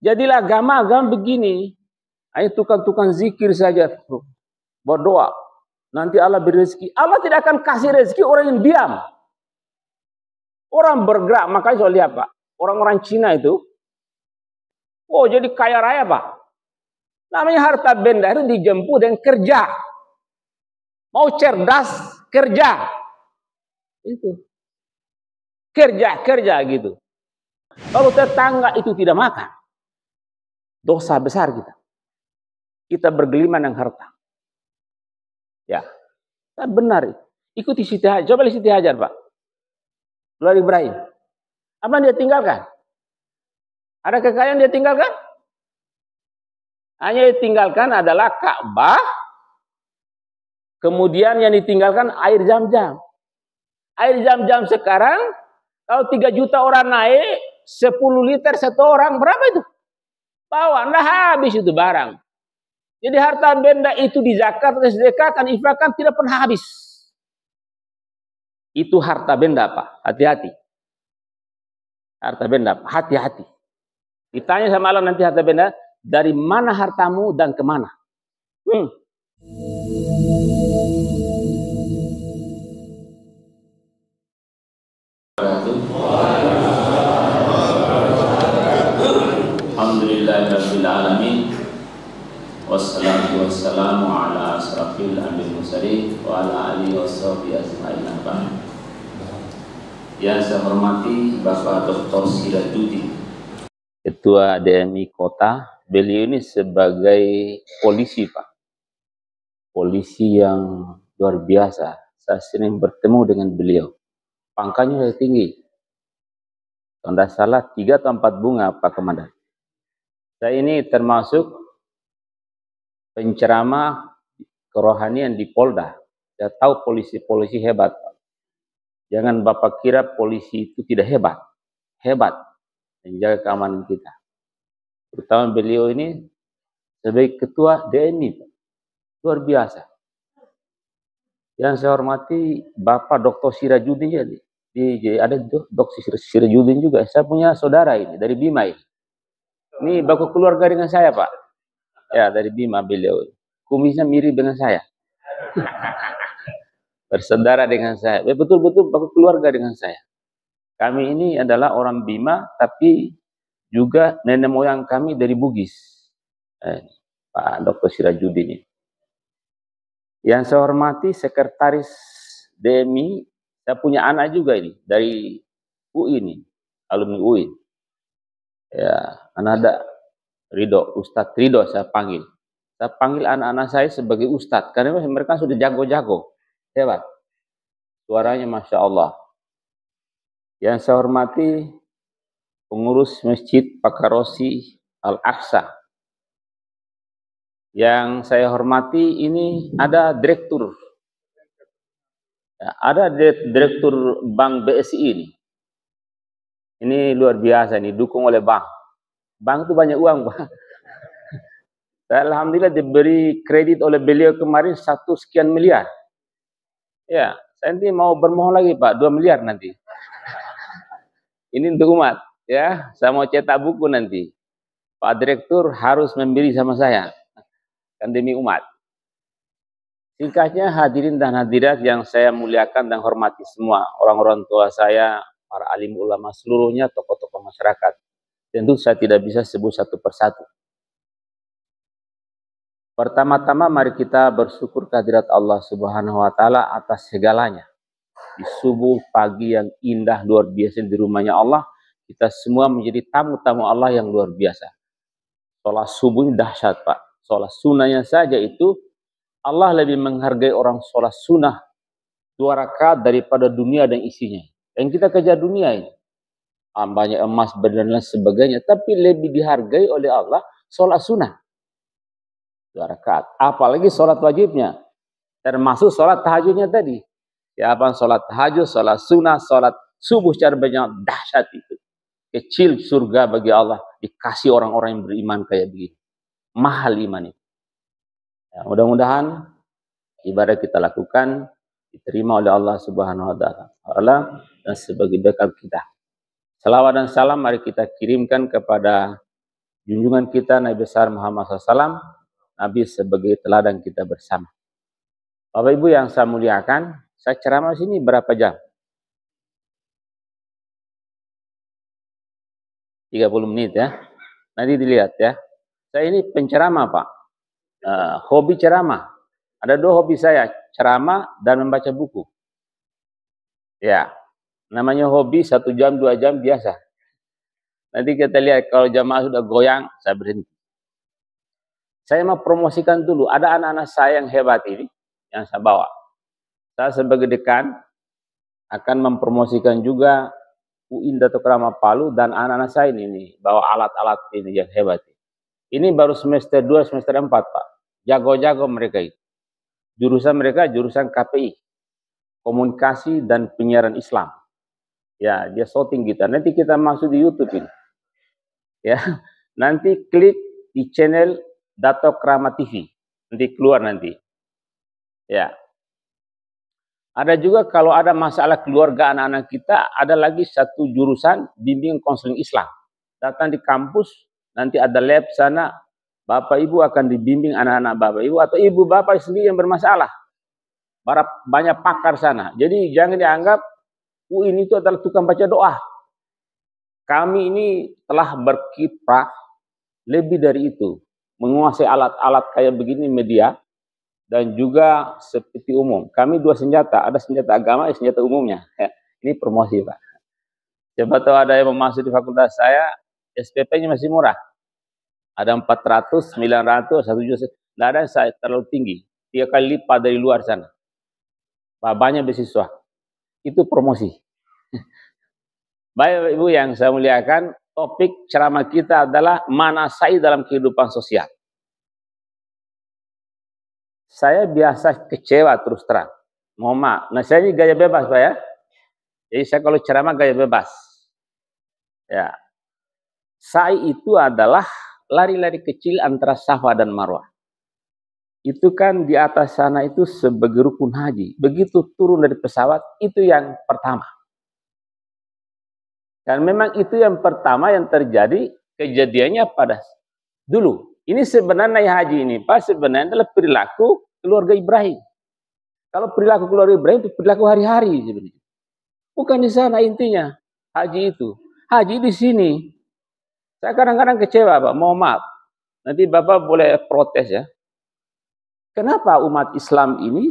Jadilah agama begini. Ayo tukang-tukang zikir saja, berdoa. Nanti Allah beri rezeki. Allah tidak akan kasih rezeki orang yang diam. Orang bergerak, makanya saya lihat Pak. Orang-orang Cina itu, jadi kaya raya Pak. Namanya harta benda itu dijemput dengan kerja. Mau cerdas, kerja. Itu. Kerja gitu. Kalau tetangga itu tidak makan, dosa besar kita. Kita bergelimang dengan harta. Ya, benar. Ikuti Siti Hajar. Coba lihat Siti Hajar Pak. Luar Ibrahim. Apa dia tinggalkan? Ada kekayaan dia tinggalkan? Hanya ditinggalkan adalah Ka'bah. Kemudian yang ditinggalkan air Zam-Zam. Air Zam-Zam sekarang, kalau 3 juta orang naik, 10 liter satu orang, berapa itu? Bawa, nah habis itu barang. Jadi harta benda itu dizakat, disedekahkan, infakkan, tidak pernah habis. Itu harta benda Pak, hati-hati. Harta benda, hati-hati. Ditanya sama Allah nanti harta benda, dari mana hartamu dan kemana? Alhamdulillahirrahmanirrahim. Wassalatu wassalamu ala asrafil anbiya'i mursalin wa ala alihi washabihi ajma'in. Yang saya hormati Bapak Dr. Sirajuddin, Ketua DMI Kota. Beliau ini sebagai polisi Pak. Polisi yang luar biasa. Saya sering bertemu dengan beliau. Pangkatnya tinggi. Kalau tidak salah 3 atau 4 bunga Pak Komandan. Saya ini termasuk penceramah kerohanian di Polda. Saya tahu polisi-polisi hebat Pak. Jangan Bapak kira polisi itu tidak hebat. Hebat menjaga keamanan kita. Terutama beliau ini sebagai ketua DNI, luar biasa. Yang saya hormati Bapak Dr. Sirajuddin jadi. Ada Dr. Sirajuddin juga. Saya punya saudara ini dari Bima ini. Ini baku keluarga dengan saya Pak. Ya dari Bima beliau. Kumisnya mirip dengan saya. Bersaudara dengan saya. Betul-betul baku keluarga dengan saya. Kami ini adalah orang Bima, tapi juga nenek moyang kami dari Bugis. Pak Dr. Sirajuddin ini. Yang saya hormati sekretaris DMI, saya punya anak juga ini dari UI ini, alumni UI. Ya, ada Ridho, Ustadz Ridho saya panggil. Saya panggil anak-anak saya sebagai Ustadz karena mereka sudah jago-jago, hebat. Suaranya Masya Allah. Yang saya hormati pengurus Masjid Pakarosi Al-Aqsa. Yang saya hormati ini ada direktur. Ya, ada direktur Bank BSI ini. Ini luar biasa, ini dukung oleh bank. Bank itu banyak uang, Pak. Alhamdulillah diberi kredit oleh beliau kemarin 1 sekian miliar. Ya, saya nanti mau bermohon lagi, Pak, 2 miliar nanti. Ini untuk umat, ya. Saya mau cetak buku nanti. Pak Direktur harus membeli sama saya. Kan demi umat. Singkatnya hadirin dan hadirat yang saya muliakan dan hormati semua, orang-orang tua saya, para alim ulama seluruhnya, tokoh-tokoh masyarakat. Tentu saya tidak bisa sebut satu persatu. Pertama-tama mari kita bersyukur kehadirat Allah Subhanahu wa taala atas segalanya. Di subuh pagi yang indah luar biasa di rumahnya Allah, kita semua menjadi tamu-tamu Allah yang luar biasa. Sholat subuh ini dahsyat Pak. Sholat sunnahnya saja itu Allah lebih menghargai orang sholat sunnah 2 rakaat daripada dunia dan isinya. Dan kita kejar dunia ini. Banyak emas, dan lain sebagainya. Tapi lebih dihargai oleh Allah sholat sunnah 2 rakaat. Apalagi sholat wajibnya. Termasuk sholat tahajudnya tadi. Siapa sholat tahajud, sholat sunnah, sholat subuh secara banyak, dahsyat itu. Kecil surga bagi Allah. Dikasih orang-orang yang beriman kayak begini. Mahal iman itu. Ya, mudah-mudahan ibadah kita lakukan diterima oleh Allah Subhanahu wa taala dan sebagai bekal kita. Salawat dan salam mari kita kirimkan kepada junjungan kita Nabi besar Muhammad SAW, Nabi sebagai teladan kita bersama. Bapak Ibu yang saya muliakan, saya ceramah di sini berapa jam? 30 menit ya. Nanti dilihat ya. Saya ini penceramah Pak. Hobi ceramah. Ada 2 hobi saya, ceramah dan membaca buku. Ya, namanya hobi 1 jam, 2 jam biasa. Nanti kita lihat kalau jamaah sudah goyang, saya berhenti. Saya mau promosikan dulu, ada anak-anak saya yang hebat ini, yang saya bawa. Saya sebagai dekan akan mempromosikan juga UIN Dato Krama Palu dan anak-anak saya ini bawa alat-alat ini yang hebat. Ini baru semester 2, semester 4 Pak. Jago-jago mereka itu. Jurusan mereka jurusan KPI, komunikasi dan penyiaran Islam. Ya, dia shooting kita. Nanti kita masuk di YouTube ini. Ya, nanti klik di channel Dato Krama TV. Nanti keluar nanti. Ya. Ada juga kalau ada masalah keluarga anak-anak kita, ada lagi 1 jurusan bimbingan konseling Islam. Datang di kampus, nanti ada lab sana, Bapak Ibu akan dibimbing anak-anak Bapak Ibu atau Ibu Bapak sendiri yang bermasalah. Banyak pakar sana. Jadi jangan dianggap UIN itu adalah tukang baca doa. Kami ini telah berkiprah lebih dari itu. Menguasai alat-alat kayak begini media. Dan juga seperti umum. Kami 2 senjata. Ada senjata agama, senjata umumnya. Ini promosi Pak. Coba tahu ada yang mau masuk di fakultas saya, SPP-nya masih murah. Ada 400, 900, 1 juta. Tidak ada yang saya terlalu tinggi. 3 kali lipat dari luar sana. Banyak beasiswa. Itu promosi. Baik Ibu yang saya muliakan, topik ceramah kita adalah manasai dalam kehidupan sosial. Saya biasa kecewa terus terang. Mohon maaf. Nah saya ini gaya bebas Pak ya. Jadi saya kalau ceramah gaya bebas. Ya. Sa'i itu adalah lari-lari kecil antara Safa dan Marwah. Itu kan di atas sana itu sebagai rukun haji. Begitu turun dari pesawat, itu yang pertama. Dan memang itu yang pertama yang terjadi kejadiannya pada dulu. Ini sebenarnya haji ini Pak, sebenarnya adalah perilaku keluarga Ibrahim. Kalau perilaku keluarga Ibrahim itu perilaku hari-hari sebenarnya. Bukan di sana intinya haji itu. Haji di sini. Saya kadang-kadang kecewa Pak, mohon maaf. Nanti Bapak boleh protes ya. Kenapa umat Islam ini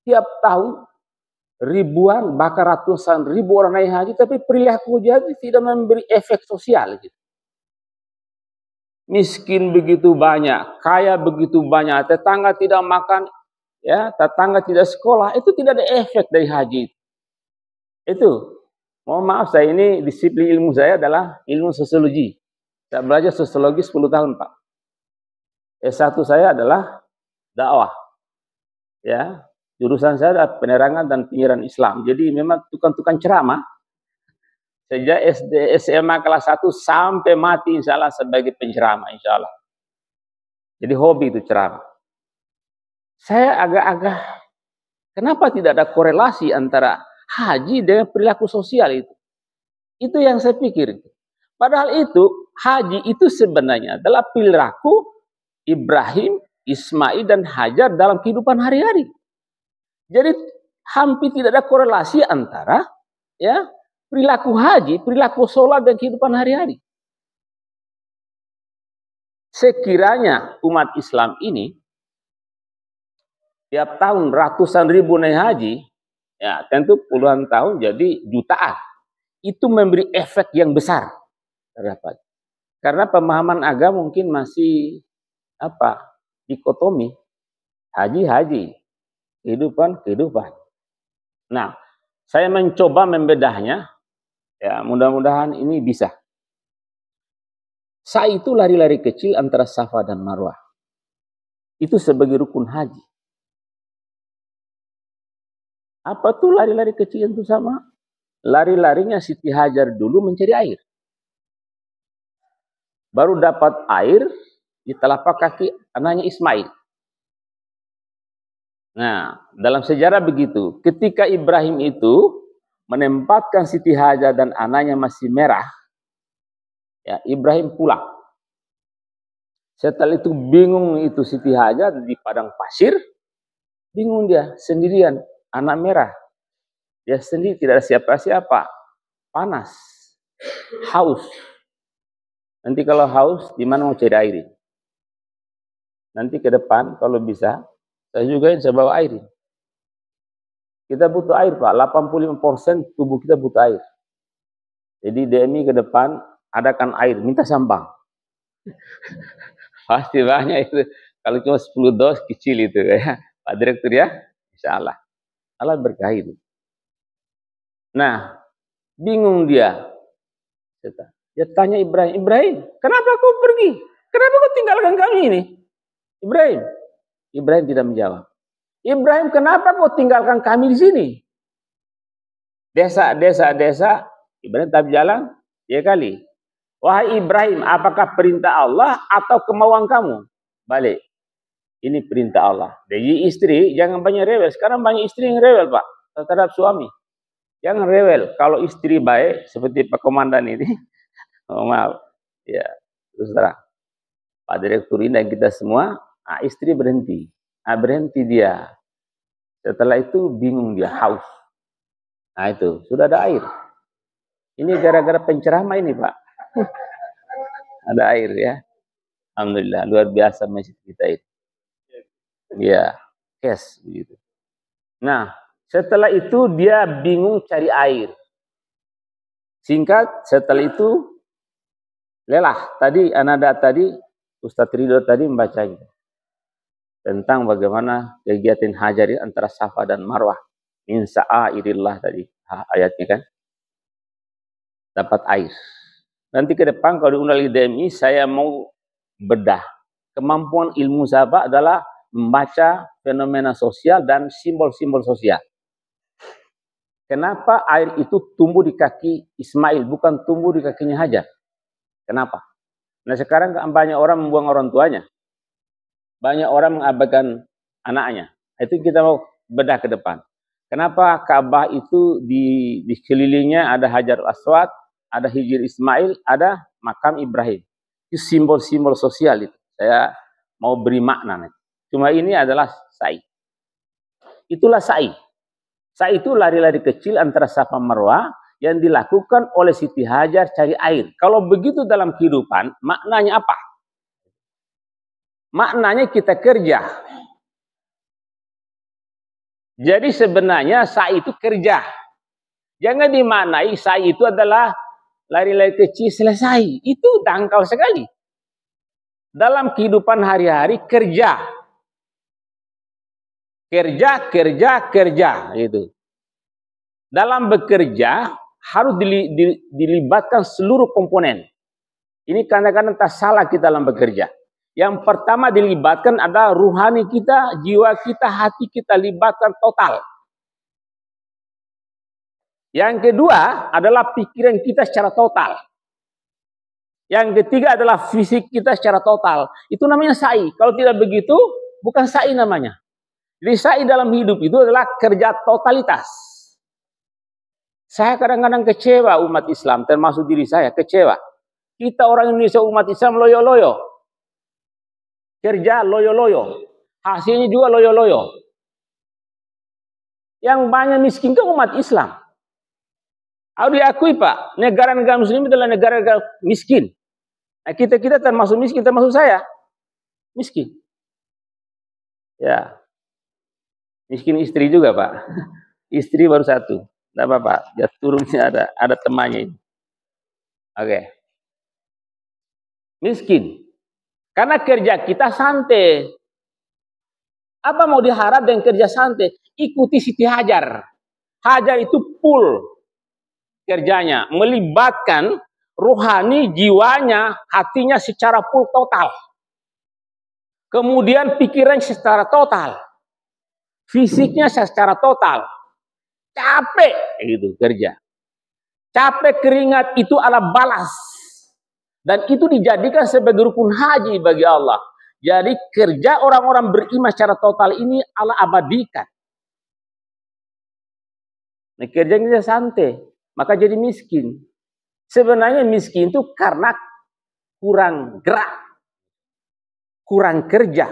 tiap tahun ribuan, bahkan ratusan ribu orang naik haji, tapi perilaku jadi tidak memberi efek sosial gitu. Miskin begitu banyak, kaya begitu banyak, tetangga tidak makan, ya, tetangga tidak sekolah, itu tidak ada efek dari haji. Itu, mohon maaf saya ini disiplin ilmu saya adalah ilmu sosiologi. Saya belajar sosiologi 10 tahun Pak. S1 saya adalah dakwah. Ya, jurusan saya adalah penerangan dan penyiaran Islam. Jadi memang tukang-tukang ceramah. Sejak SD, SMA kelas 1 sampai mati insya Allah sebagai penceramah insya Allah. Jadi hobi itu ceramah. Saya agak-agak, kenapa tidak ada korelasi antara haji dengan perilaku sosial itu? Itu yang saya pikir. Padahal itu, haji itu sebenarnya adalah perilaku Ibrahim, Ismail, dan Hajar dalam kehidupan hari-hari. Jadi hampir tidak ada korelasi antara ya perilaku haji, perilaku sholat, dan kehidupan hari-hari. Sekiranya umat Islam ini tiap tahun ratusan ribu naik haji, ya tentu puluhan tahun jadi jutaan. Itu memberi efek yang besar terdapat. Karena pemahaman agama mungkin masih dikotomi, haji, kehidupan. Nah, saya mencoba membedahnya. Ya, mudah-mudahan ini bisa. Sa'i itu lari-lari kecil antara Safa dan Marwah. Itu sebagai rukun haji. Apa tuh lari-lari kecil itu sama? Lari-larinya Siti Hajar dulu mencari air. Baru dapat air di telapak kaki anaknya Ismail. Nah, dalam sejarah begitu. Ketika Ibrahim itu menempatkan Siti Hajar dan anaknya masih merah, ya Ibrahim pulang. Setelah itu bingung itu Siti Hajar di padang pasir, bingung dia sendirian, anak merah. Dia sendiri tidak ada siapa-siapa, panas, haus. Nanti kalau haus, di mana mau cari air? Nanti ke depan kalau bisa, saya juga bisa bawa air. Kita butuh air, Pak. 85% tubuh kita butuh air. Jadi DMI ke depan, adakan air, minta sambang. Pasti banyak itu. Kalau cuma 10 dos, kecil itu ya. Pak Direktur ya, insya Allah. Allah berkah itu. Nah, bingung dia. Dia tanya Ibrahim, Ibrahim, kenapa kau pergi? Kenapa kau tinggalkan kami ini? Ibrahim tidak menjawab. Ibrahim, kenapa kau tinggalkan kami di sini? Desa, Ibrahim tak jalan, ya kali. Wahai Ibrahim, apakah perintah Allah atau kemauan kamu? Balik. Ini perintah Allah. Jadi istri, jangan banyak rewel. Sekarang banyak istri yang rewel, Pak, terhadap suami. Jangan rewel. Kalau istri baik, seperti Pak Komandan ini, oh, maaf, ya, terus terang. Pak Direktur ini dan kita semua, istri berhenti. Berhenti dia. Setelah itu bingung dia, haus. Nah itu, sudah ada air. Ini gara-gara penceramah ini, Pak. Ada air ya. Alhamdulillah, luar biasa masjid kita itu. Ya, yes, begitu. Nah, setelah itu dia bingung cari air. Singkat, setelah itu lelah. Tadi Ananda tadi, Ustadz Ridho tadi membacanya tentang bagaimana kegiatan hajar antara Safa dan Marwah. Min sa'airillah tadi ayatnya kan. Dapat air. Nanti ke depan kalau diundang di DMI, saya mau bedah. Kemampuan ilmu Safa adalah membaca fenomena sosial dan simbol-simbol sosial. Kenapa air itu tumbuh di kaki Ismail, bukan tumbuh di kakinya Hajar? Kenapa? Nah sekarang banyak orang membuang orang tuanya. Banyak orang mengabaikan anaknya. Itu kita mau bedah ke depan. Kenapa Ka'bah itu di sekelilingnya ada Hajar Aswad, ada Hijr Ismail, ada makam Ibrahim. Itu simbol-simbol sosial itu. Saya mau beri makna nanti. Cuma ini adalah sa'i. Itulah sa'i. Sa'i itu lari-lari kecil antara Safa Marwah yang dilakukan oleh Siti Hajar cari air. Kalau begitu dalam kehidupan, maknanya apa? Maknanya kita kerja. Jadi sebenarnya sa'i itu kerja. Jangan dimaknai sa'i itu adalah lari-lari kecil selesai. Itu dangkal sekali. Dalam kehidupan hari-hari kerja. Kerja gitu. Dalam bekerja harus dilibatkan seluruh komponen. Ini kadang-kadang tak salah kita dalam bekerja. Yang pertama dilibatkan adalah ruhani kita, jiwa kita, hati kita libatkan total. Yang kedua adalah pikiran kita secara total. Yang ketiga adalah fisik kita secara total. Itu namanya sa'i. Kalau tidak begitu, bukan sa'i namanya. Jadi sa'i dalam hidup itu adalah kerja totalitas. Saya kadang-kadang kecewa umat Islam, termasuk diri saya, kecewa. Kita orang Indonesia umat Islam loyo-loyo. Kerja loyo-loyo. Hasilnya juga loyo-loyo. Yang banyak miskin itu umat Islam. Harus diakui Pak, negara-negara muslim adalah negara-negara miskin. Nah, kita termasuk miskin, termasuk saya. Miskin. Ya. Miskin istri juga Pak. Istri baru satu. Tidak apa-apa. Ya turunnya ada temannya ini. Oke. Miskin. Karena kerja kita santai. Apa mau diharap dengan kerja santai? Ikuti Siti Hajar. Hajar itu full kerjanya. Melibatkan rohani, jiwanya, hatinya secara full total. Kemudian pikiran secara total. Fisiknya secara total. Capek gitu kerja. Capek keringat itu adalah balas. Dan itu dijadikan sebagai rukun haji bagi Allah. Jadi kerja orang-orang beriman secara total ini Allah abadikan. Nah, kerjanya santai, maka jadi miskin. Sebenarnya miskin itu karena kurang gerak. kurang kerja.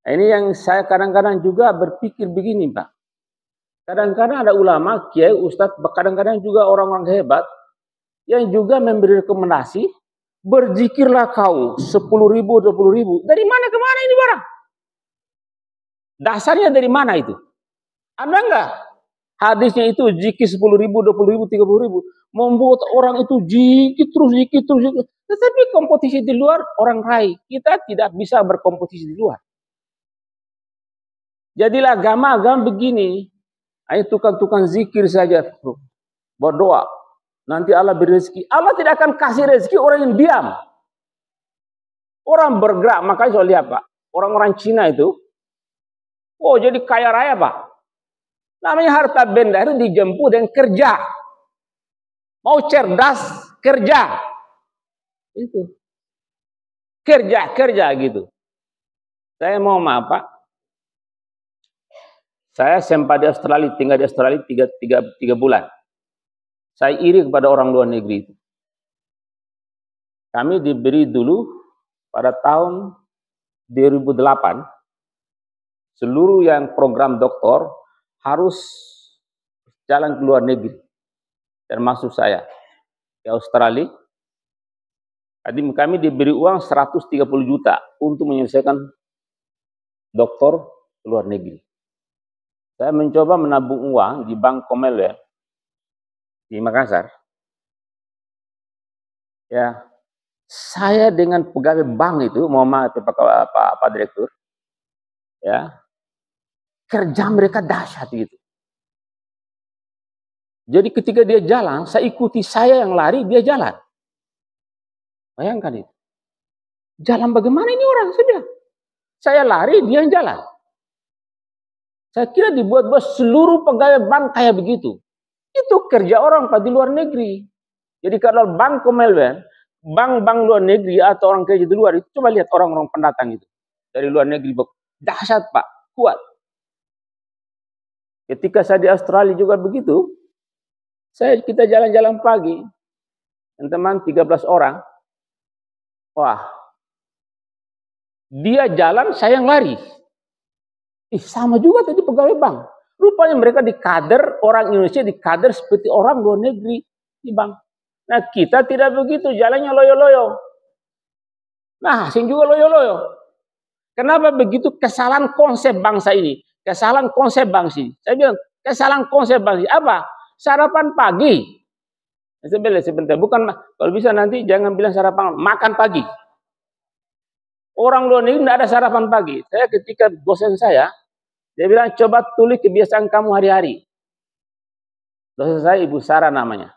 Nah, ini yang saya kadang-kadang juga berpikir begini, Pak. Kadang-kadang ada ulama, kiai, ustadz, kadang-kadang juga orang-orang hebat yang juga memberi rekomendasi, berzikirlah kau 10.000, 20.000. Dari mana ke mana ini barang? Dasarnya dari mana itu? Ada enggak hadisnya itu zikir 10.000, 20.000, 30.000 membuat orang itu zikir terus, zikir terus, zikir. Tetapi kompetisi di luar orang raih. Kita tidak bisa berkompetisi di luar. Jadilah agama-agama begini. Ayo tukang-tukang zikir saja, berdoa. Nanti Allah beri rezeki. Allah tidak akan kasih rezeki orang yang diam. Orang bergerak. Makanya saya lihat, Pak, orang-orang Cina itu, oh jadi kaya raya, Pak. Namanya harta benda itu dijemput dengan kerja. Mau cerdas, kerja. Itu. Kerja gitu. Saya mau maaf, Pak. Saya sempat di Australia, tinggal di Australia 3 bulan. Saya iri kepada orang luar negeri itu. Kami diberi dulu pada tahun 2008, seluruh yang program doktor harus jalan ke luar negeri. Termasuk saya ke Australia. Kami diberi uang 130 juta untuk menyelesaikan doktor ke luar negeri. Saya mencoba menabung uang di Bank Commonwealth di Makassar. Ya, saya dengan pegawai bank itu, mohon maaf Pak Direktur, ya, kerja mereka dahsyat gitu. Jadi ketika dia jalan, saya ikuti, saya yang lari, dia jalan. Bayangkan itu. Jalan bagaimana ini orang? Saya bilang, saya lari, dia yang jalan. Saya kira dibuat-buat seluruh pegawai bank kayak begitu. Itu kerja orang Pak di luar negeri. Jadi kalau Bank Commonwealth, bank-bank luar negeri atau orang kerja di luar itu, coba lihat orang-orang pendatang itu dari luar negeri, dahsyat Pak, kuat. Ketika saya di Australia juga begitu, kita jalan-jalan pagi, teman-teman 13 orang, wah, dia jalan, saya yang lari. Sama juga tadi pegawai bank. Rupanya mereka dikader, orang Indonesia dikader seperti orang luar negeri di bank. Nah kita tidak begitu, jalannya loyo-loyo. Nah asing juga loyo-loyo. Kenapa begitu? Kesalahan konsep bangsa ini. Kesalahan konsep bangsa ini. Saya bilang, kesalahan konsep bangsa ini. Apa? Sarapan pagi. Sebentar. Bukan, kalau bisa nanti jangan bilang sarapan, makan pagi. Orang luar negeri tidak ada sarapan pagi. Saya ketika dosen saya, dia bilang, coba tulis kebiasaan kamu hari-hari. Dosen saya Ibu Sarah namanya.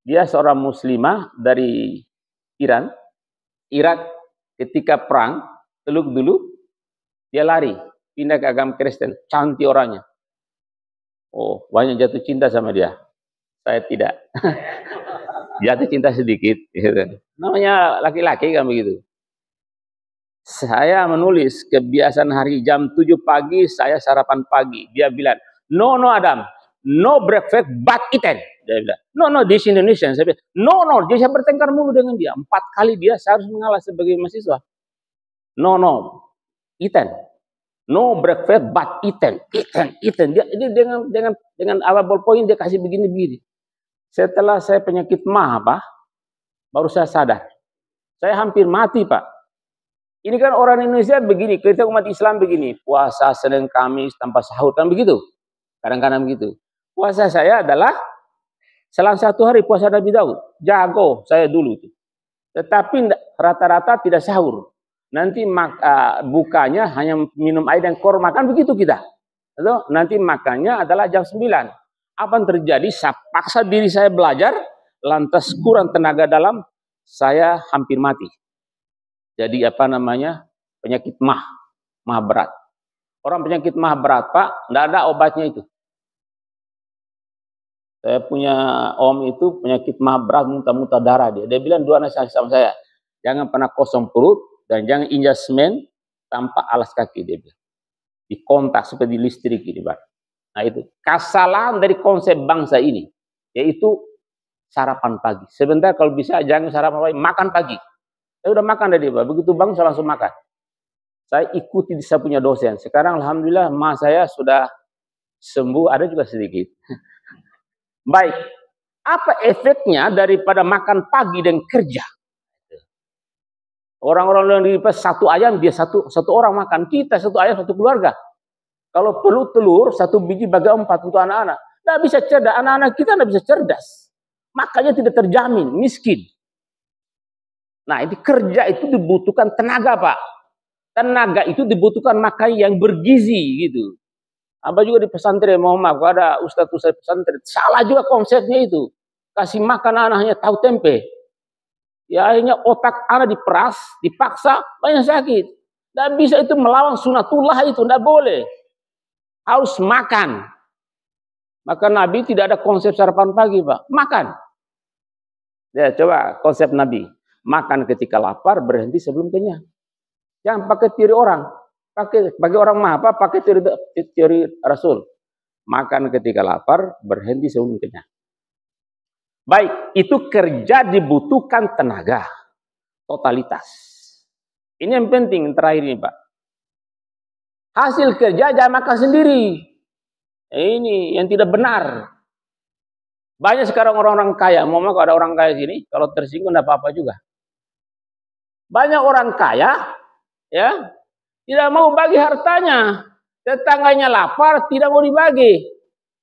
Dia seorang muslimah dari Iran. Irak ketika perang, Teluk dulu, dia lari. Pindah ke agama Kristen. Cantik orangnya. Oh, banyak jatuh cinta sama dia. Saya tidak. Jatuh cinta sedikit. Gitu. Namanya laki-laki kan begitu. Saya menulis kebiasaan hari jam 7 pagi, saya sarapan pagi. Dia bilang, no Adam, no breakfast but eaten. Dia bilang, no this Indonesian. Saya bilang, no, dia saya bertengkar mulu dengan dia. 4 kali dia saya harus mengalah sebagai mahasiswa. No, eaten. No breakfast but eaten. Dia dengan awal ballpoint dia kasih begini-begini. Setelah saya penyakit mah, Pak, baru saya sadar. Saya hampir mati, Pak. Ini kan orang Indonesia begini, kita umat Islam begini, puasa Senin Kamis tanpa sahur, kan begitu? Kadang-kadang begitu. Puasa saya adalah selang 1 hari puasa Nabi Daud, jago saya dulu itu. Tetapi rata-rata tidak sahur. Nanti bukanya hanya minum air dan kurma, kan begitu kita. Lalu nanti makannya adalah jam 9. Apa yang terjadi? Saya paksa diri saya belajar, lantas kurang tenaga dalam, saya hampir mati. Jadi penyakit mah berat. Orang penyakit mah berat, Pak, tidak ada obatnya itu. Saya punya om itu penyakit mah berat, muntah-muntah darah dia. Dia bilang 2 nasihat sama saya, jangan pernah kosong perut dan jangan injak semen tanpa alas kaki, dia bilang. Di kontak seperti listrik ini, Pak. Nah itu kesalahan dari konsep bangsa ini, yaitu sarapan pagi. Sebentar kalau bisa jangan sarapan pagi, makan pagi. Saya udah makan tadi Pak, begitu bangun saya langsung makan. Saya ikuti saya punya dosen. Sekarang alhamdulillah ma saya sudah sembuh, ada juga sedikit. Baik, apa efeknya daripada makan pagi dan kerja? Orang-orang yang di satu ayam dia satu orang makan, kita satu ayam satu keluarga. Kalau perlu telur satu biji bagi 4 untuk anak-anak. Tidak bisa cerdas, anak-anak kita tidak bisa cerdas. Makanya tidak terjamin, miskin. Nah, itu kerja itu dibutuhkan tenaga, Pak. Tenaga itu dibutuhkan makan yang bergizi gitu. Apa juga di pesantren, mohon maaf, ada ustaz-ustaz pesantren, salah juga konsepnya itu. Kasih makan anaknya tahu tempe. Ya akhirnya otak anak diperas, dipaksa, banyak sakit. Tidak bisa itu melawan sunatullah itu, tidak boleh. Harus makan. Maka Nabi tidak ada konsep sarapan pagi, Pak. Makan. Ya, coba konsep Nabi. Makan ketika lapar, berhenti sebelum kenyang. Jangan pakai teori orang. Bagi orang mah apa? Pakai teori Rasul. Makan ketika lapar, berhenti sebelum kenyang. Baik, itu kerja dibutuhkan tenaga. Totalitas. Ini yang penting terakhir ini, Pak. Hasil kerja jangan makan sendiri. Ini yang tidak benar. Banyak sekarang orang-orang kaya. Mau ada orang kaya sini, kalau tersinggung tidak apa-apa juga. Banyak orang kaya, ya, tidak mau bagi hartanya. Tetangganya lapar, tidak mau dibagi.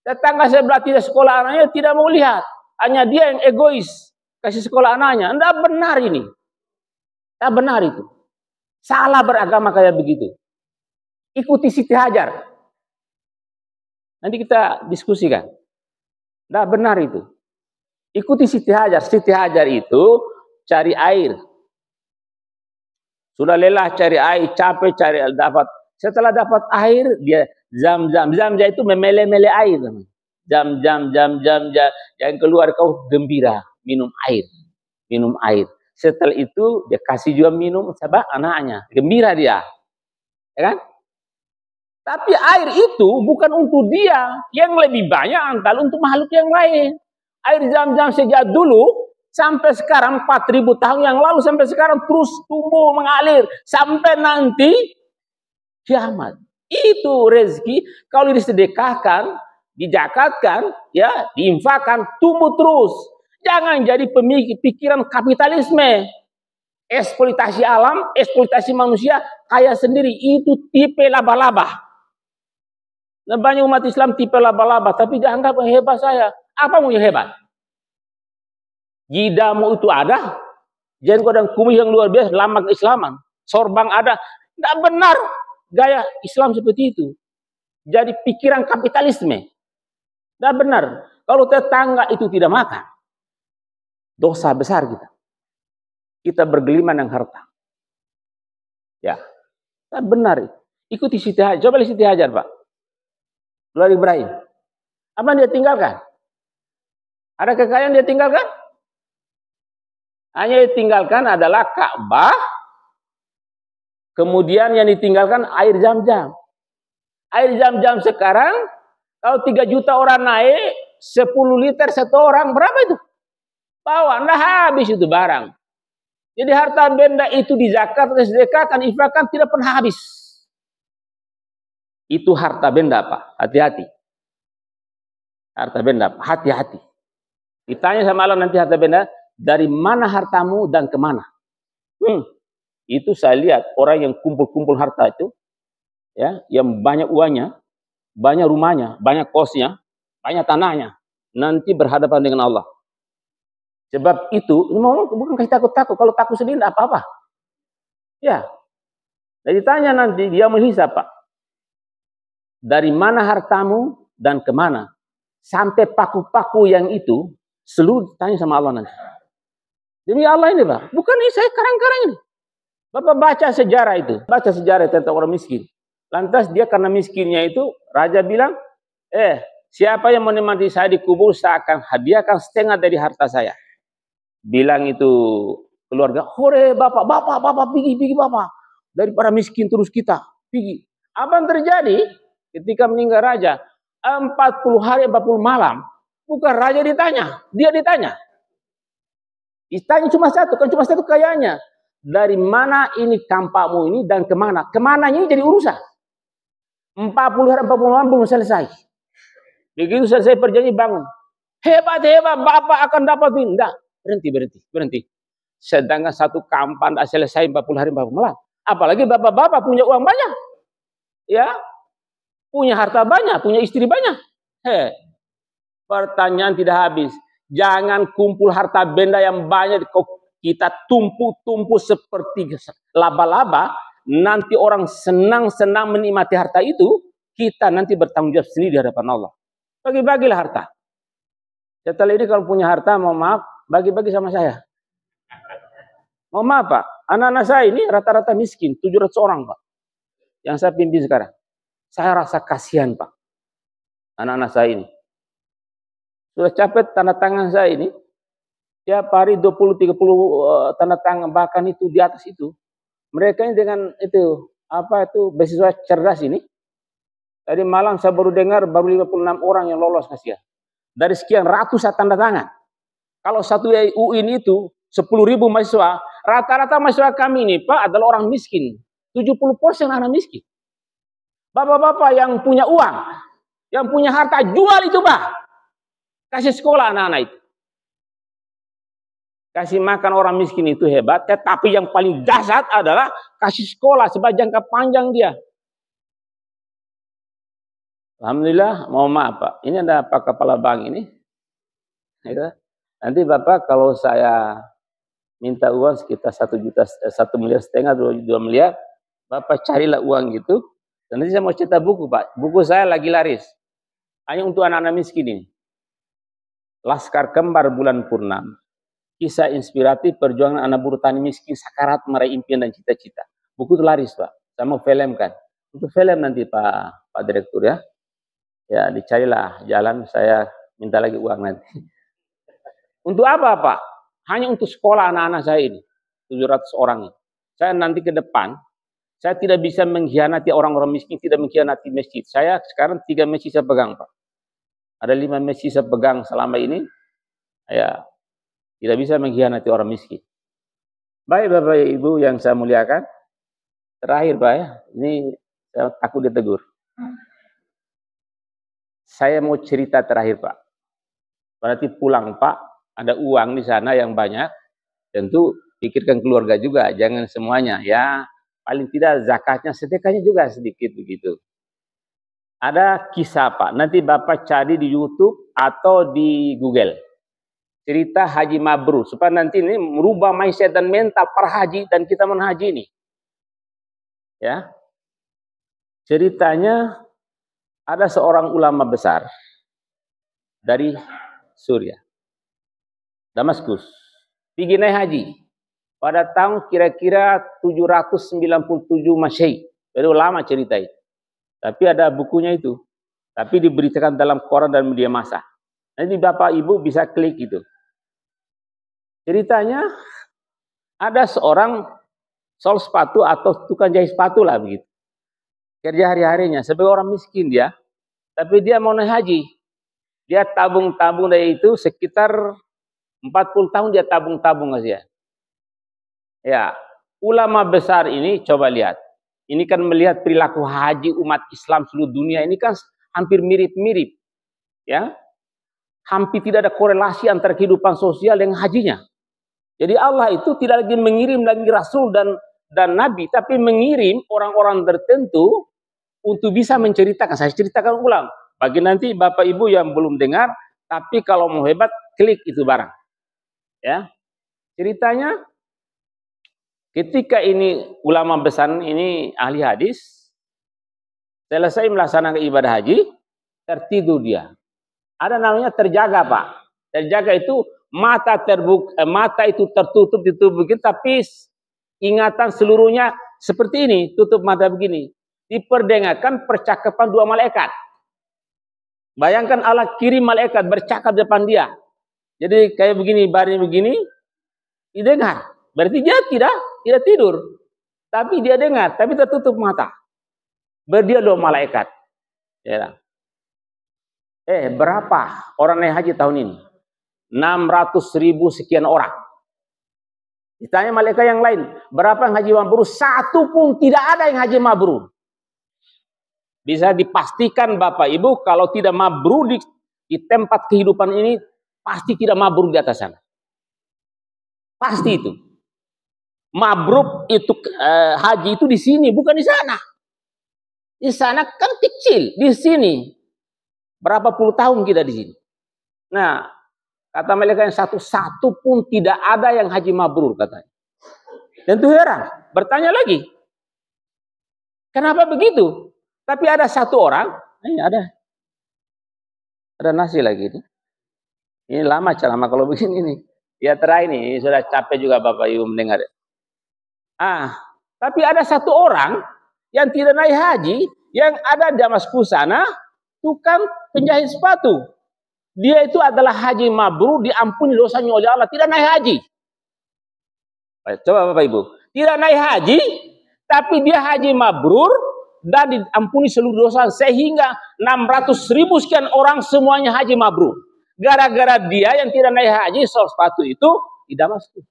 Tetangga sebelah tidak sekolah anaknya, tidak mau lihat. Hanya dia yang egois, kasih sekolah anaknya. Tidak benar ini. Tidak benar itu. Salah beragama kayak begitu. Ikuti Siti Hajar. Nanti kita diskusikan. Tidak benar itu. Ikuti Siti Hajar. Siti Hajar itu cari air. Sudah lelah cari air, capek cari dapat. Setelah dapat air, dia zam-zam. Zam-zam itu memele-mele air. Jam. Yang keluar kau gembira. Minum air. Minum air. Setelah itu, dia kasih juga minum sama anaknya. Gembira dia. Ya kan? Tapi air itu bukan untuk dia. Yang lebih banyak antara untuk makhluk yang lain. Air zam-zam sejak dulu, sampai sekarang 4.000 tahun yang lalu sampai sekarang terus tumbuh mengalir sampai nanti kiamat. Itu rezeki kalau disedekahkan, dijakatkan, ya, diinfakkan, tumbuh terus. Jangan jadi pikiran kapitalisme, eksploitasi alam, eksploitasi manusia, kaya sendiri. Itu tipe laba-laba. Nah, banyak umat Islam tipe laba-laba, tapi dianggap hebat saya. Apa mau yang hebat? Jidamu itu ada, jenggot dan kumis yang luar biasa, lambang keislaman. Sorbang ada, tidak benar gaya Islam seperti itu. Jadi pikiran kapitalisme, tidak benar. Kalau tetangga itu tidak makan, dosa besar kita. Kita bergelimang dengan harta. Ya, tidak benar. Ikuti Siti Hajar. Coba lihat Siti Hajar, Pak. Luar Ibrahim. Apa yang dia tinggalkan? Ada kekayaan dia tinggalkan? Hanya ditinggalkan adalah Ka'bah, kemudian yang ditinggalkan air zam-zam. Air zam-zam sekarang, kalau 3 juta orang naik, 10 liter satu orang, berapa itu? Bawa, nah habis itu barang. Jadi harta benda itu dizakat, disedekahkan, infakkan, tidak pernah habis. Itu harta benda, Pak. Hati-hati. Harta benda, hati-hati. Ditanya sama Allah nanti harta benda, dari mana hartamu dan kemana? Itu saya lihat orang yang kumpul-kumpul harta itu, ya, yang banyak uangnya, banyak rumahnya, banyak kosnya, banyak tanahnya, nanti berhadapan dengan Allah. Sebab itu, bukan kasih takut-takut. Kalau takut sendiri tidak apa-apa. Ya. Jadi tanya nanti, dia menghisap, Pak. Dari mana hartamu dan kemana? Sampai paku-paku yang itu, seluruh tanya sama Allah nanti. Demi Allah ini, Pak. Bukan ini saya karang-karang ini. Bapak baca sejarah itu. Baca sejarah tentang orang miskin. Lantas dia karena miskinnya itu, raja bilang, siapa yang menemani saya di kubur, saya akan hadiahkan setengah dari harta saya. Bilang itu keluarga, hore bapak, pergi bapak. Daripada miskin terus kita, pergi. Apa yang terjadi ketika meninggal raja? 40 hari, 40 malam. Bukan raja ditanya, dia ditanya. Ditanya cuma satu, kan cuma satu kayanya. dari mana ini kampakmu ini dan kemana. Kemananya ini jadi urusan. 40 hari 40 malam belum selesai. Begitu selesai perjanjian bangun. Hebat, Bapak akan dapat ini. Enggak, berhenti. Sedangkan satu kampan tidak selesai 40 hari 40 malam. Apalagi bapak-bapak punya uang banyak. Ya, punya harta banyak, punya istri banyak. Pertanyaan tidak habis. Jangan kumpul harta benda yang banyak kita tumpuk-tumpuk seperti laba-laba. Nanti orang senang-senang menikmati harta itu, kita nanti bertanggung jawab sendiri di hadapan Allah. Bagi-bagilah harta. Setelah ini kalau punya harta, mohon maaf, bagi-bagi sama saya. Mohon maaf Pak, anak-anak saya ini rata-rata miskin, 700 orang Pak. Yang saya pimpin sekarang. Saya rasa kasihan Pak. Anak-anak saya ini. Sudah capek tanda tangan saya ini. Tiap hari 20-30 tanda tangan, bahkan itu di atas itu. Mereka ini dengan itu, beasiswa cerdas ini. Tadi malam saya baru dengar, baru 56 orang yang lolos kasihan. Dari sekian ratusan tanda tangan. Kalau satu UIN itu 10.000 mahasiswa, rata-rata mahasiswa kami ini Pak adalah orang miskin. 70% anak miskin. Bapak-bapak yang punya uang, yang punya harta, jual itu Pak. Kasih sekolah anak-anak itu. Kasih makan orang miskin itu hebat, tetapi yang paling dahsyat adalah kasih sekolah sebab jangka panjang dia. Alhamdulillah, mohon maaf Pak. Ini ada Pak Kepala Bank ini. Nanti Bapak kalau saya minta uang sekitar 1,5 miliar, 2 miliar, Bapak carilah uang gitu. Dan nanti saya mau cetak buku Pak. Buku saya lagi laris. Hanya untuk anak-anak miskin ini. Laskar Kembar Bulan Purnama. Kisah inspiratif perjuangan anak buruh tani miskin sakarat meraih impian dan cita-cita. Buku itu laris Pak. Saya mau filmkan. Untuk film nanti Pak Direktur ya. Ya dicarilah jalan, saya minta lagi uang nanti. Untuk apa Pak? Hanya untuk sekolah anak-anak saya ini. 700 orang. Saya nanti ke depan, saya tidak bisa mengkhianati orang-orang miskin, tidak mengkhianati masjid. Saya sekarang 3 masjid saya pegang Pak. Ada 5 masjid saya pegang selama ini. Ya, tidak bisa mengkhianati orang miskin. Baik Bapak Ibu yang saya muliakan. Terakhir Pak ya, ini saya takut ditegur. Saya mau cerita terakhir Pak. Berarti pulang Pak, ada uang di sana yang banyak. Tentu pikirkan keluarga juga, jangan semuanya ya. Paling tidak zakatnya, sedekahnya juga sedikit begitu. Ada kisah Pak, nanti Bapak cari di YouTube atau di Google. Cerita Haji Mabrur, supaya nanti ini merubah mindset dan mental para haji dan kita menhaji ini. Ya. Ceritanya ada seorang ulama besar dari Suriah, Damaskus, pergi naik haji pada tahun kira-kira 797 Masehi. Jadi lama cerita itu. Tapi ada bukunya itu. Tapi diberitakan dalam koran dan media massa. Nanti Bapak Ibu bisa klik itu. Ceritanya ada seorang sol sepatu atau tukang jahit sepatu lah begitu. Kerja hari-harinya sebagai orang miskin dia, tapi dia mau naik haji. Dia tabung-tabung dari itu sekitar 40 tahun dia tabung-tabung aja. Ya, ulama besar ini coba lihat. Ini kan melihat perilaku haji umat Islam seluruh dunia ini kan hampir mirip-mirip. Ya. Hampir tidak ada korelasi antara kehidupan sosial dengan hajinya. Jadi Allah itu tidak lagi mengirim lagi rasul dan nabi, tapi mengirim orang-orang tertentu untuk bisa menceritakan. Saya ceritakan ulang. Bagi nanti Bapak Ibu yang belum dengar, tapi kalau mau hebat, klik itu barang. Ya, ceritanya ketika ini ulama besar ini ahli hadis, selesai melaksanakan ibadah haji, tertidur dia. Ada namanya terjaga Pak. Terjaga itu mata terbuka, mata itu tertutup begitu, tapi ingatan seluruhnya seperti ini, tutup mata begini. Diperdengarkan percakapan 2 malaikat. Bayangkan Allah kirim malaikat bercakap depan dia. Jadi kayak begini, baring begini, didengar. Berarti dia tidak tidur. Tapi dia dengar, tapi tertutup mata. Berdia 2 malaikat. Ya. Berapa orang naik haji tahun ini? 600.000 sekian orang. Ditanya malaikat yang lain, berapa yang haji mabrur? Satu pun tidak ada yang haji mabrur. Bisa dipastikan Bapak Ibu, kalau tidak mabrur di tempat kehidupan ini, pasti tidak mabrur di atas sana. Pasti itu. Mabrur itu haji itu di sini, bukan di sana. Di sana kan kecil, di sini berapa puluh tahun kita di sini. Nah, kata malaikat yang satu pun tidak ada yang haji mabrur katanya. Tentu heran, bertanya lagi, kenapa begitu? Tapi ada satu orang, ini ada nasi lagi nih. Ini lama ceramah kalau begini nih. Ya terakhir ini sudah capek juga Bapak Ibu mendengar. Tapi ada satu orang yang tidak naik haji, yang ada di Damaskus sana, tukang penjahit sepatu. Dia itu adalah haji mabrur, diampuni dosanya oleh Allah, tidak naik haji. Coba Bapak Ibu, tidak naik haji, tapi dia haji mabrur dan diampuni seluruh dosa, sehingga 600.000 sekian orang semuanya haji mabrur. Gara-gara dia yang tidak naik haji, sol sepatu itu di Damaskus.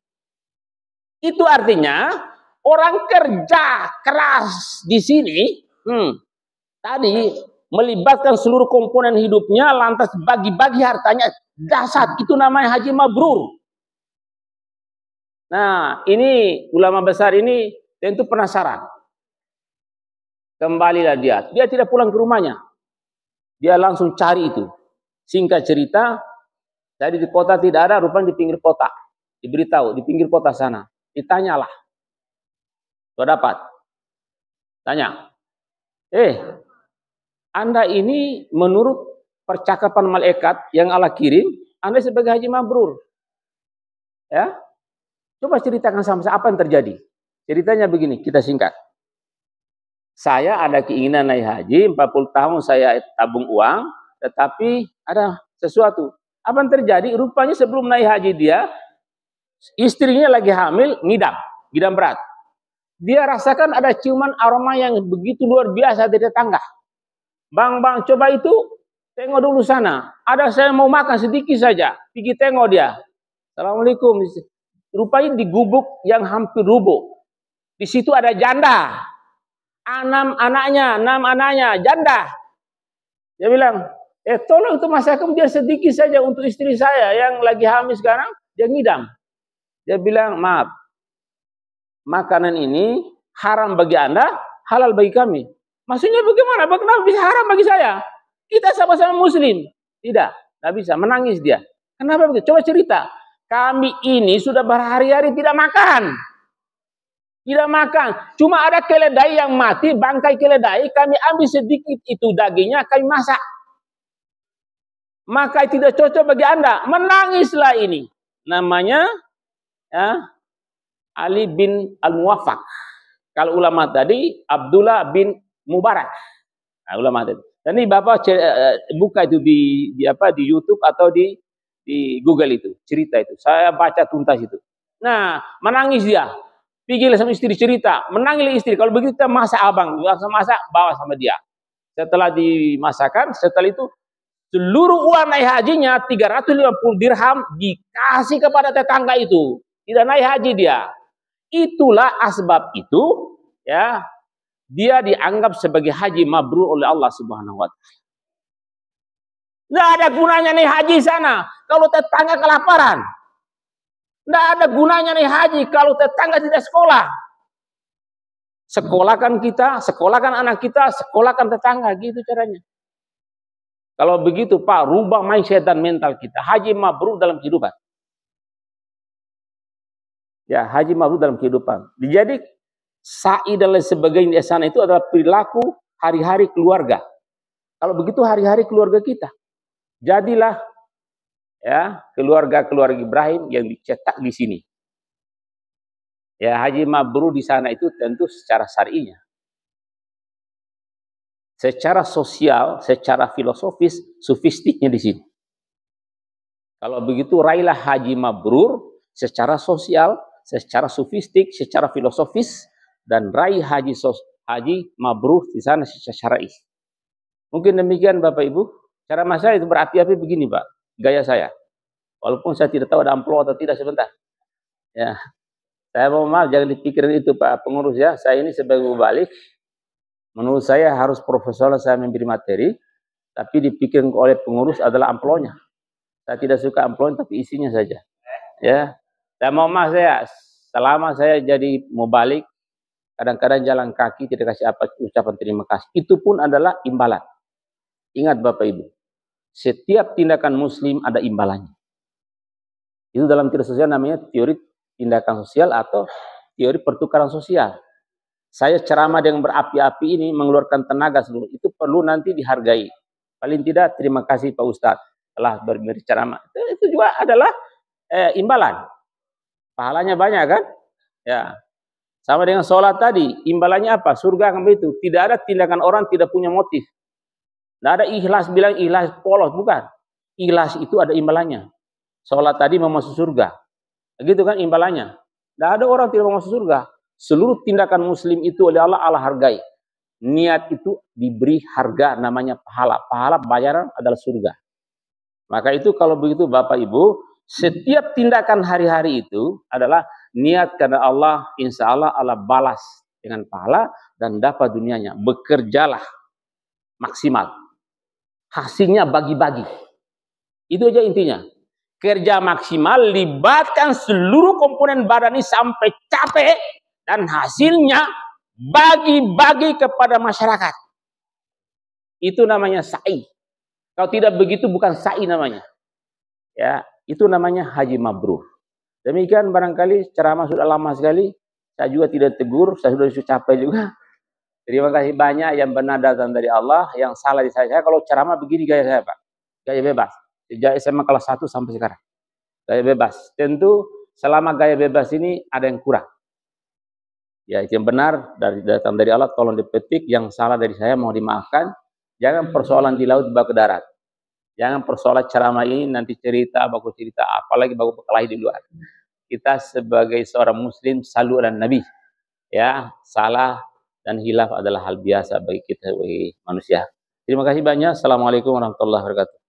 Itu artinya orang kerja keras di sini, tadi melibatkan seluruh komponen hidupnya, lantas bagi-bagi hartanya, dasar itu namanya haji mabrur. Nah, ini ulama besar ini tentu penasaran. Kembalilah dia tidak pulang ke rumahnya. Dia langsung cari itu. Singkat cerita, tadi di kota tidak ada, rupanya di pinggir kota. Diberitahu, di pinggir kota sana. Ditanyalah. Sudah dapat. Tanya. Anda ini menurut percakapan malaikat yang Allah kirim, Anda sebagai haji mabrur. Ya. Coba ceritakan sama saya apa yang terjadi. Ceritanya begini, kita singkat. Saya ada keinginan naik haji, 40 tahun saya tabung uang, tetapi ada sesuatu. Apa yang terjadi? Rupanya sebelum naik haji dia, istrinya lagi hamil, ngidam berat. Dia rasakan ada ciuman aroma yang begitu luar biasa dari tetangga. Bang, coba itu, tengok dulu sana. Ada saya mau makan sedikit saja. Pergi tengok dia. Assalamualaikum. Rupanya di gubuk yang hampir rubuh. Di situ ada janda. 6 anaknya, janda. Dia bilang, tolong itu masakan biar sedikit saja untuk istri saya yang lagi hamil sekarang, dia ngidam. Dia bilang, maaf, makanan ini haram bagi Anda, halal bagi kami. Maksudnya bagaimana? Kenapa bisa haram bagi saya? Kita sama-sama muslim. Tidak bisa, menangis dia. Kenapa begitu? Coba cerita. Kami ini sudah berhari-hari tidak makan. Tidak makan. Cuma ada keledai yang mati, bangkai keledai, kami ambil sedikit itu dagingnya, kami masak. Maka tidak cocok bagi Anda. Menangislah ini. Namanya Ali bin Al-Muwaffaq. Kalau ulama tadi, Abdullah bin Mubarak. Nah, ulama tadi. Dan ini Bapak buka itu di YouTube atau di Google itu. Cerita itu. Saya baca tuntas itu. Nah, menangis dia. Pergilah sama istri cerita, menangis istri. Kalau begitu kita masak abang, langsung masak, bawa sama dia. Setelah dimasakkan, setelah itu seluruh uang naik hajinya 350 dirham dikasih kepada tetangga itu. Tidak naik haji dia. Itulah asbab itu, ya, dia dianggap sebagai haji mabrur oleh Allah Subhanahu wa taala. Tidak ada gunanya naik haji sana kalau tetangga kelaparan. Tidak ada gunanya nih haji kalau tetangga tidak sekolah. Sekolahkan kita, sekolahkan anak kita, sekolahkan tetangga, gitu caranya. Kalau begitu Pak, rubah mindset dan mental kita. Haji mabrur dalam kehidupan. Ya, haji mabrur dalam kehidupan. Jadi sa'i dan lain sebagainya di sana itu adalah perilaku hari-hari keluarga. Kalau begitu hari-hari keluarga kita. Jadilah ya keluarga Ibrahim yang dicetak di sini. Ya, haji mabrur di sana itu tentu secara syar'inya. Secara sosial, secara filosofis, sofistiknya di sini. Kalau begitu raihlah haji mabrur secara sosial, secara sofistik, secara filosofis, dan raih haji mabrur di sana secara syar'i. Mungkin demikian Bapak Ibu. Cara saya itu berapi-api begini Pak, gaya saya. Walaupun saya tidak tahu ada amplop atau tidak sebentar. Ya, Saya mau maaf, jangan dipikirin itu Pak pengurus ya. Saya ini sebagai mubalik, menurut saya harus profesional saya memberi materi, tapi dipikirin oleh pengurus adalah amplonya. Saya tidak suka amplonya, tapi isinya saja. Ya, saya mau maaf saya, selama saya jadi mubalik, kadang-kadang jalan kaki tidak kasih apa ucapan terima kasih. Itu pun adalah imbalan. Ingat Bapak Ibu, setiap tindakan Muslim ada imbalannya. Itu dalam teori sosial namanya teori tindakan sosial atau teori pertukaran sosial. Saya ceramah dengan berapi-api ini mengeluarkan tenaga seluruh, itu perlu nanti dihargai. Paling tidak terima kasih Pak Ustadz telah berberi ceramah. Itu juga adalah imbalan. Pahalanya banyak kan? Ya. Sama dengan sholat tadi, imbalannya apa? Surga kan begitu. Tidak ada tindakan orang tidak punya motif. Tidak ada ikhlas bilang ikhlas polos, bukan. Ikhlas itu ada imbalannya. Sholat tadi mau masuk surga. Begitu kan imbalannya. Tidak ada orang tidak mau masuk surga. Seluruh tindakan muslim itu oleh Allah hargai. Niat itu diberi harga namanya pahala. Pahala bayaran adalah surga. Maka itu kalau begitu Bapak Ibu, setiap tindakan hari-hari itu adalah niat karena Allah, insya Allah Allah balas dengan pahala dan dapat dunianya. Bekerjalah maksimal. Hasilnya bagi-bagi. Itu aja intinya. Kerja maksimal, libatkan seluruh komponen badan ini sampai capek, dan hasilnya bagi-bagi kepada masyarakat. Itu namanya sa'i. Kalau tidak begitu bukan sa'i namanya. Ya, itu namanya haji mabrur. Demikian barangkali ceramah sudah lama sekali. Saya juga tidak tegur, saya sudah capek juga. Terima kasih banyak, yang benar datang dari Allah, yang salah di saya. Kalau ceramah begini gaya saya Pak. Gaya bebas. Sejak SMA kelas 1 sampai sekarang. Gaya bebas. Tentu selama gaya bebas ini ada yang kurang. Ya, itu yang benar datang dari Allah, tolong dipetik. Yang salah dari saya mau dimaafkan. Jangan persoalan di laut dibawa ke darat. Jangan persoalan ceramah ini nanti cerita, baku cerita, apalagi baku berkelahi di luar. Kita sebagai seorang muslim selalu ada Nabi. Ya, salah dan hilaf adalah hal biasa bagi kita sebagai manusia. Terima kasih banyak. Assalamualaikum warahmatullahi wabarakatuh.